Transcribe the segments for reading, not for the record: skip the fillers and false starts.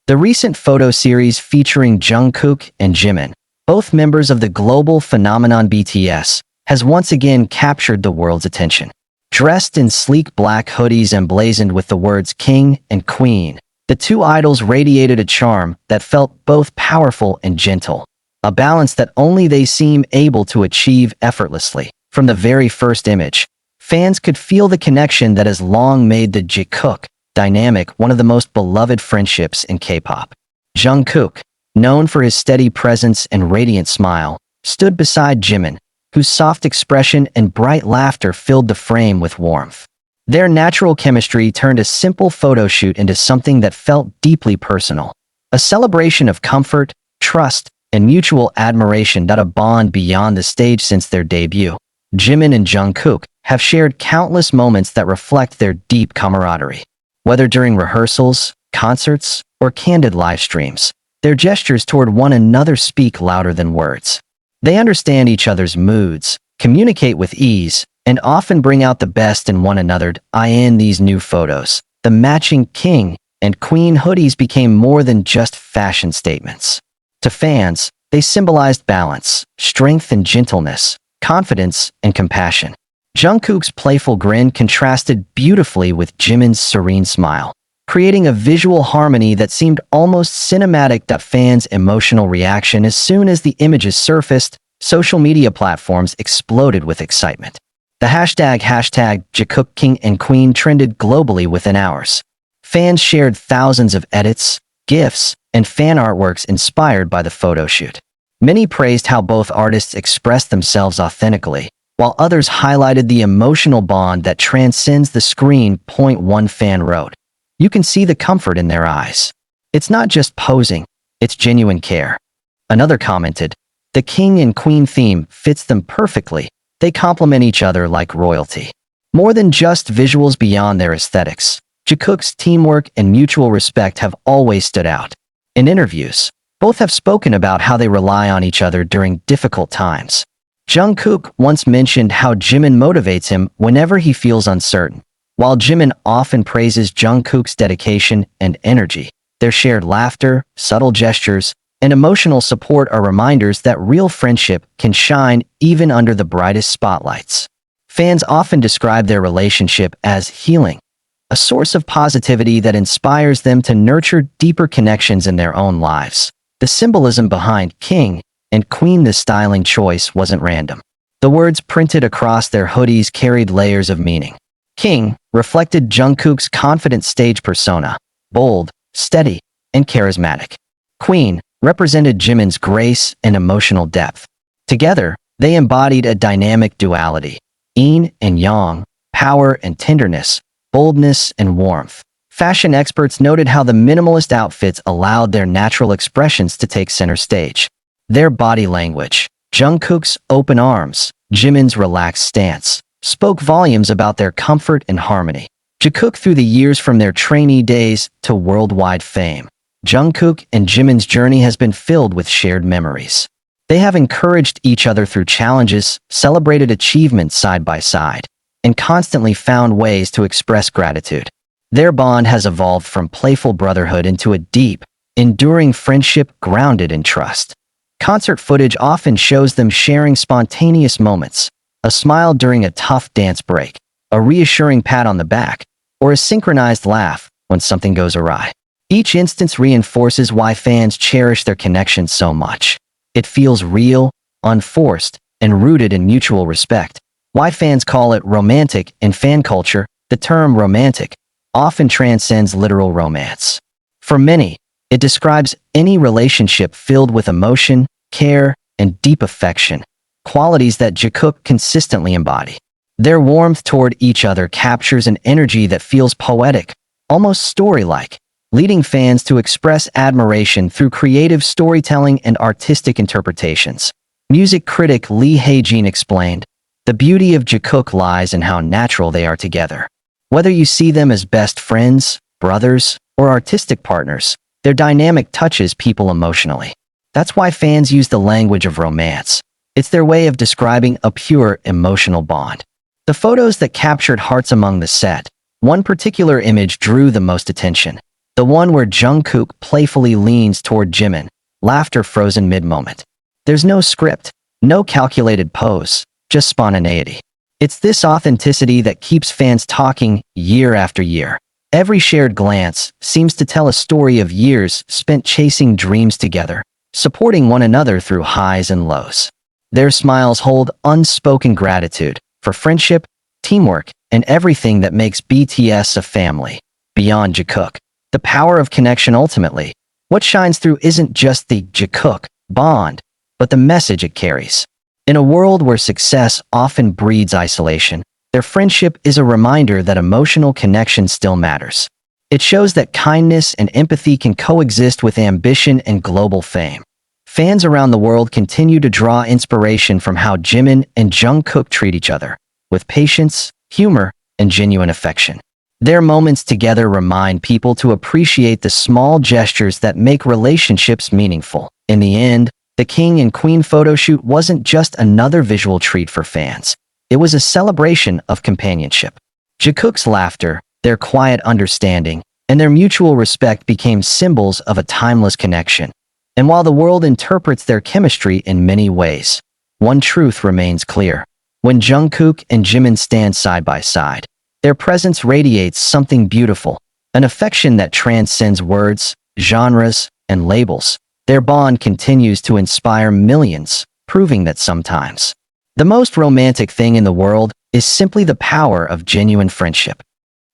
The recent photo series featuring Jungkook and Jimin, both members of the global phenomenon BTS, has once again captured the world's attention. Dressed in sleek black hoodies emblazoned with the words King and Queen, the two idols radiated a charm that felt both powerful and gentle, a balance that only they seem able to achieve effortlessly. From the very first image, fans could feel the connection that has long made the Jikook dynamic one of the most beloved friendships in K-pop. Jungkook, known for his steady presence and radiant smile, stood beside Jimin, whose soft expression and bright laughter filled the frame with warmth. Their natural chemistry turned a simple photo shoot into something that felt deeply personal, a celebration of comfort, trust, and mutual admiration that a bond beyond the stage. Since their debut, Jimin and Jungkook have shared countless moments that reflect their deep camaraderie. Whether during rehearsals, concerts, or candid live streams, their gestures toward one another speak louder than words. They understand each other's moods, communicate with ease, and often bring out the best in one another. In these new photos, the matching King and Queen hoodies became more than just fashion statements. To fans, they symbolized balance, strength and gentleness, confidence and compassion. Jungkook's playful grin contrasted beautifully with Jimin's serene smile, creating a visual harmony that seemed almost cinematic. Fans' emotional reaction as soon as the images surfaced, social media platforms exploded with excitement. The hashtag Jikook King and Queen trended globally within hours. Fans shared thousands of edits, GIFs, and fan artworks inspired by the photo shoot. Many praised how both artists expressed themselves authentically, while others highlighted the emotional bond that transcends the screen. One fan wrote, "You can see the comfort in their eyes. It's not just posing, it's genuine care." Another commented, "The King and Queen theme fits them perfectly. They complement each other like royalty." More than just visuals beyond their aesthetics, Jikook's teamwork and mutual respect have always stood out. In interviews, both have spoken about how they rely on each other during difficult times. Jungkook once mentioned how Jimin motivates him whenever he feels uncertain, while Jimin often praises Jungkook's dedication and energy. Their shared laughter, subtle gestures, and emotional support are reminders that real friendship can shine even under the brightest spotlights. Fans often describe their relationship as healing, a source of positivity that inspires them to nurture deeper connections in their own lives. The symbolism behind King and Queen, the styling choice wasn't random. The words printed across their hoodies carried layers of meaning. King reflected Jungkook's confident stage persona, bold, steady, and charismatic. Queen represented Jimin's grace and emotional depth. Together, they embodied a dynamic duality, yin and yang, power and tenderness, boldness and warmth. Fashion experts noted how the minimalist outfits allowed their natural expressions to take center stage. Their body language, Jungkook's open arms, Jimin's relaxed stance, spoke volumes about their comfort and harmony. Jikook, through the years from their trainee days to worldwide fame, Jungkook and Jimin's journey has been filled with shared memories. They have encouraged each other through challenges, celebrated achievements side by side, and constantly found ways to express gratitude. Their bond has evolved from playful brotherhood into a deep, enduring friendship grounded in trust. Concert footage often shows them sharing spontaneous moments, a smile during a tough dance break, a reassuring pat on the back, or a synchronized laugh when something goes awry. Each instance reinforces why fans cherish their connection so much. It feels real, unforced, and rooted in mutual respect. Why fans call it romantic in fan culture, the term romantic often transcends literal romance. For many, it describes any relationship filled with emotion, care, and deep affection, qualities that Jikook consistently embody. Their warmth toward each other captures an energy that feels poetic, almost story-like, leading fans to express admiration through creative storytelling and artistic interpretations. Music critic Lee Hae-jin explained, "The beauty of Jikook lies in how natural they are together. Whether you see them as best friends, brothers, or artistic partners, their dynamic touches people emotionally. That's why fans use the language of romance. It's their way of describing a pure emotional bond." The photos that captured hearts among the set, one particular image drew the most attention. The one where Jungkook playfully leans toward Jimin, laughter frozen mid-moment. There's no script, no calculated pose, just spontaneity. It's this authenticity that keeps fans talking year after year. Every shared glance seems to tell a story of years spent chasing dreams together, supporting one another through highs and lows. Their smiles hold unspoken gratitude for friendship, teamwork, and everything that makes BTS a family. Beyond Jikook, the power of connection ultimately. What shines through isn't just the Jikook bond, but the message it carries. In a world where success often breeds isolation, their friendship is a reminder that emotional connection still matters. It shows that kindness and empathy can coexist with ambition and global fame. Fans around the world continue to draw inspiration from how Jimin and Jungkook treat each other, with patience, humor, and genuine affection. Their moments together remind people to appreciate the small gestures that make relationships meaningful. In the end, the King and Queen photoshoot wasn't just another visual treat for fans. It was a celebration of companionship. Jikook's laughter, their quiet understanding, and their mutual respect became symbols of a timeless connection. And while the world interprets their chemistry in many ways, one truth remains clear. When Jungkook and Jimin stand side by side, their presence radiates something beautiful, an affection that transcends words, genres, and labels. Their bond continues to inspire millions, proving that sometimes the most romantic thing in the world is simply the power of genuine friendship.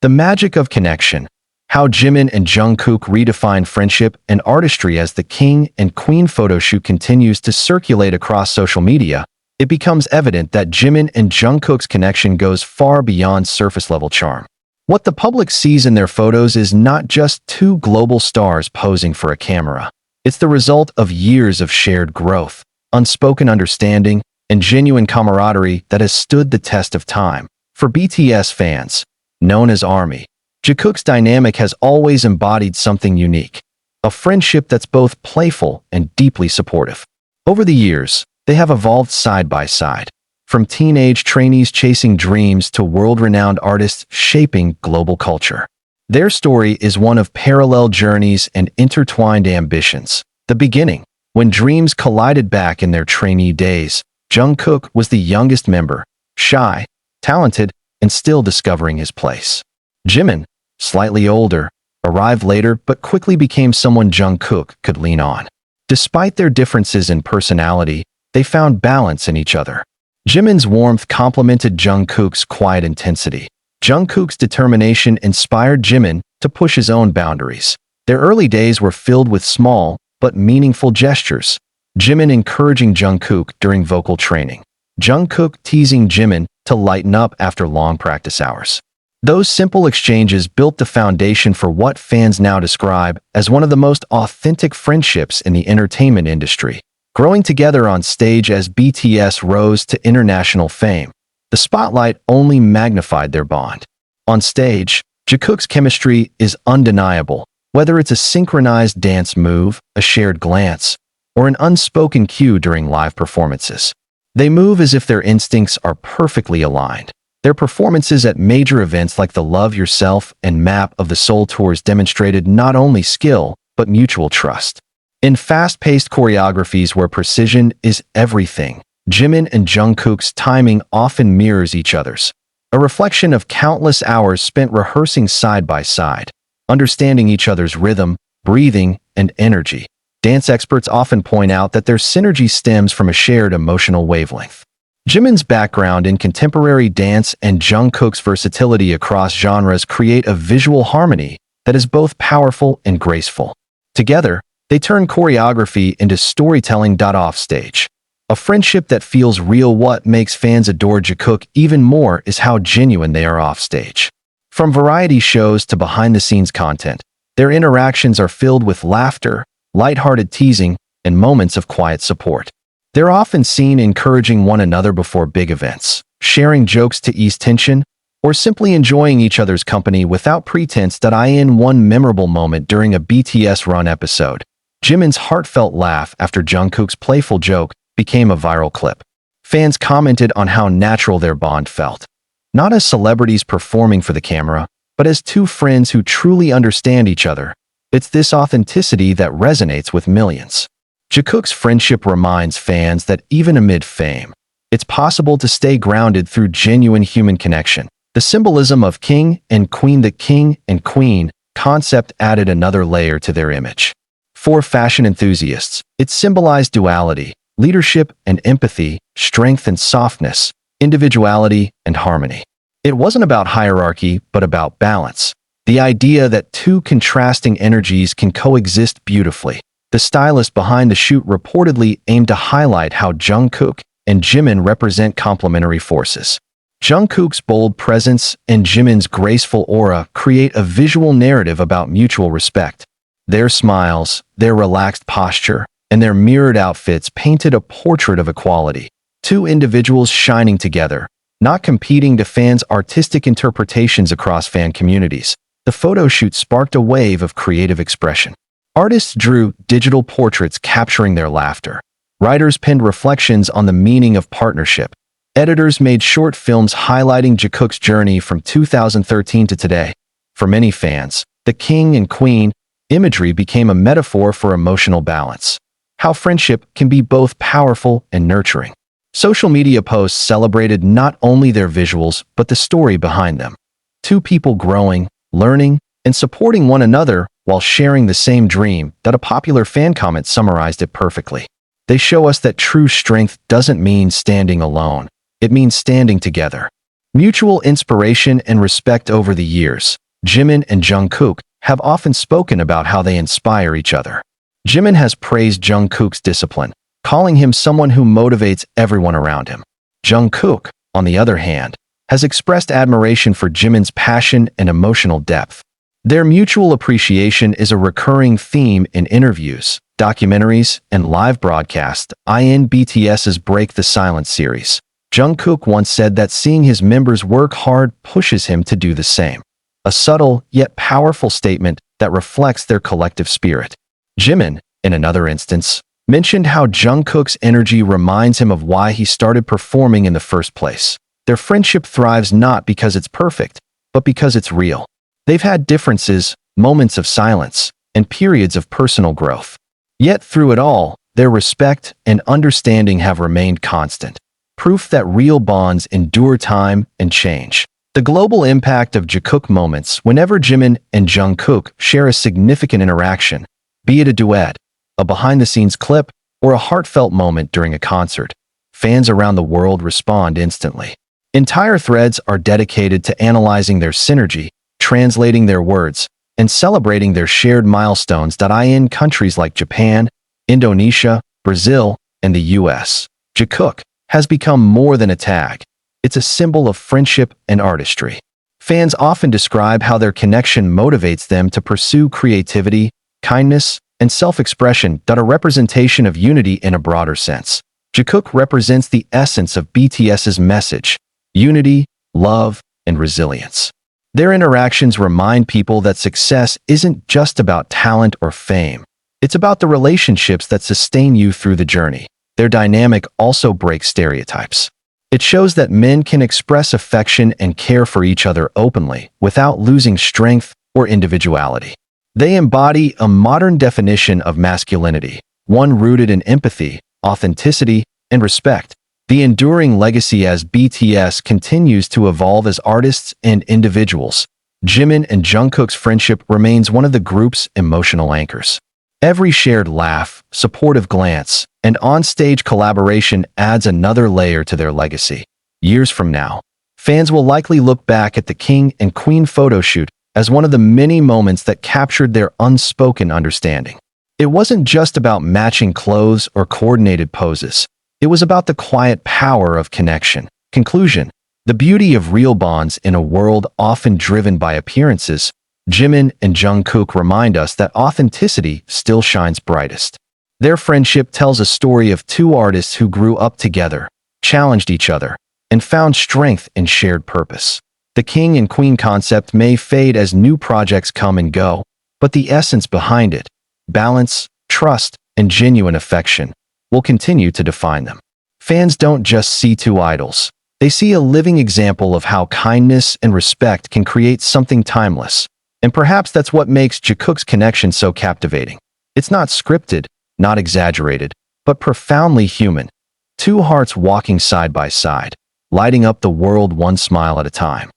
The magic of connection. How Jimin and Jungkook redefine friendship and artistry. As the King and Queen photoshoot continues to circulate across social media, it becomes evident that Jimin and Jungkook's connection goes far beyond surface-level charm. What the public sees in their photos is not just two global stars posing for a camera. It's the result of years of shared growth, unspoken understanding, and genuine camaraderie that has stood the test of time. For BTS fans, known as ARMY, Jikook's dynamic has always embodied something unique, a friendship that's both playful and deeply supportive. Over the years, they have evolved side by side, from teenage trainees chasing dreams to world-renowned artists shaping global culture. Their story is one of parallel journeys and intertwined ambitions. The beginning, when dreams collided back in their trainee days, Jungkook was the youngest member, shy, talented, and still discovering his place. Jimin, slightly older, arrived later but quickly became someone Jungkook could lean on. Despite their differences in personality, they found balance in each other. Jimin's warmth complemented Jungkook's quiet intensity. Jungkook's determination inspired Jimin to push his own boundaries. Their early days were filled with small but meaningful gestures. Jimin encouraging Jungkook during vocal training. Jungkook teasing Jimin to lighten up after long practice hours. Those simple exchanges built the foundation for what fans now describe as one of the most authentic friendships in the entertainment industry. Growing together on stage as BTS rose to international fame, the spotlight only magnified their bond. On stage, Jikook's chemistry is undeniable, whether it's a synchronized dance move, a shared glance, or an unspoken cue during live performances. They move as if their instincts are perfectly aligned. Their performances at major events like the Love Yourself and Map of the Soul tours demonstrated not only skill, but mutual trust. In fast-paced choreographies where precision is everything, Jimin and Jungkook's timing often mirrors each other's, a reflection of countless hours spent rehearsing side by side, understanding each other's rhythm, breathing, and energy. Dance experts often point out that their synergy stems from a shared emotional wavelength. Jimin's background in contemporary dance and Jungkook's versatility across genres create a visual harmony that is both powerful and graceful. Together, they turn choreography into storytelling. Offstage, a friendship that feels real. What makes fans adore Jikook even more is how genuine they are offstage. From variety shows to behind-the-scenes content, their interactions are filled with laughter, lighthearted teasing, and moments of quiet support. They're often seen encouraging one another before big events, sharing jokes to ease tension, or simply enjoying each other's company without pretense. In one memorable moment during a BTS Run episode, Jimin's heartfelt laugh after Jungkook's playful joke became a viral clip. Fans commented on how natural their bond felt, not as celebrities performing for the camera, but as two friends who truly understand each other. It's this authenticity that resonates with millions. Jikook's friendship reminds fans that even amid fame, it's possible to stay grounded through genuine human connection. The symbolism of king and queen, the king and queen concept added another layer to their image. For fashion enthusiasts, it symbolized duality, leadership and empathy, strength and softness, individuality and harmony. It wasn't about hierarchy, but about balance. The idea that two contrasting energies can coexist beautifully. The stylist behind the shoot reportedly aimed to highlight how Jungkook and Jimin represent complementary forces. Jungkook's bold presence and Jimin's graceful aura create a visual narrative about mutual respect. Their smiles, their relaxed posture, and their mirrored outfits painted a portrait of equality. Two individuals shining together, not competing to fans' artistic interpretations across fan communities. The photo shoot sparked a wave of creative expression. Artists drew digital portraits capturing their laughter. Writers penned reflections on the meaning of partnership. Editors made short films highlighting Jikook's journey from 2013 to today. For many fans, the king and queen imagery became a metaphor for emotional balance. How friendship can be both powerful and nurturing. Social media posts celebrated not only their visuals, but the story behind them. Two people growing, learning, and supporting one another while sharing the same dream. That a popular fan comment summarized it perfectly. They show us that true strength doesn't mean standing alone. It means standing together. Mutual inspiration and respect. Over the years, Jimin and Jungkook have often spoken about how they inspire each other. Jimin has praised Jungkook's discipline, calling him someone who motivates everyone around him. Jungkook, on the other hand, has expressed admiration for Jimin's passion and emotional depth. Their mutual appreciation is a recurring theme in interviews, documentaries, and live broadcasts. In BTS's Break the Silence series, Jungkook once said that seeing his members work hard pushes him to do the same. A subtle yet powerful statement that reflects their collective spirit. Jimin, in another instance, mentioned how Jungkook's energy reminds him of why he started performing in the first place. Their friendship thrives not because it's perfect, but because it's real. They've had differences, moments of silence, and periods of personal growth. Yet through it all, their respect and understanding have remained constant. Proof that real bonds endure time and change. The global impact of Jikook moments. Whenever Jimin and Jungkook share a significant interaction, be it a duet, a behind-the-scenes clip, or a heartfelt moment during a concert, fans around the world respond instantly. Entire threads are dedicated to analyzing their synergy, translating their words, and celebrating their shared milestones. In countries like Japan, Indonesia, Brazil, and the US, Jikook has become more than a tag. It's a symbol of friendship and artistry. Fans often describe how their connection motivates them to pursue creativity, kindness, and self-expression. A representation of unity in a broader sense. Jikook represents the essence of BTS's message: unity, love, and resilience. Their interactions remind people that success isn't just about talent or fame. It's about the relationships that sustain you through the journey. Their dynamic also breaks stereotypes. It shows that men can express affection and care for each other openly without losing strength or individuality. They embody a modern definition of masculinity, one rooted in empathy, authenticity, and respect. The enduring legacy as BTS continues to evolve as artists and individuals. Jimin and Jungkook's friendship remains one of the group's emotional anchors. Every shared laugh, supportive glance, and on-stage collaboration adds another layer to their legacy. Years from now, fans will likely look back at the King and Queen photoshoot as one of the many moments that captured their unspoken understanding. It wasn't just about matching clothes or coordinated poses. It was about the quiet power of connection. Conclusion: the beauty of real bonds in a world often driven by appearances. Jimin and Jungkook remind us that authenticity still shines brightest. Their friendship tells a story of two artists who grew up together, challenged each other, and found strength in shared purpose. The king and queen concept may fade as new projects come and go, but the essence behind it, balance, trust, and genuine affection, will continue to define them. Fans don't just see two idols. They see a living example of how kindness and respect can create something timeless. And perhaps that's what makes Jikook's connection so captivating. It's not scripted, not exaggerated, but profoundly human. Two hearts walking side by side, lighting up the world one smile at a time.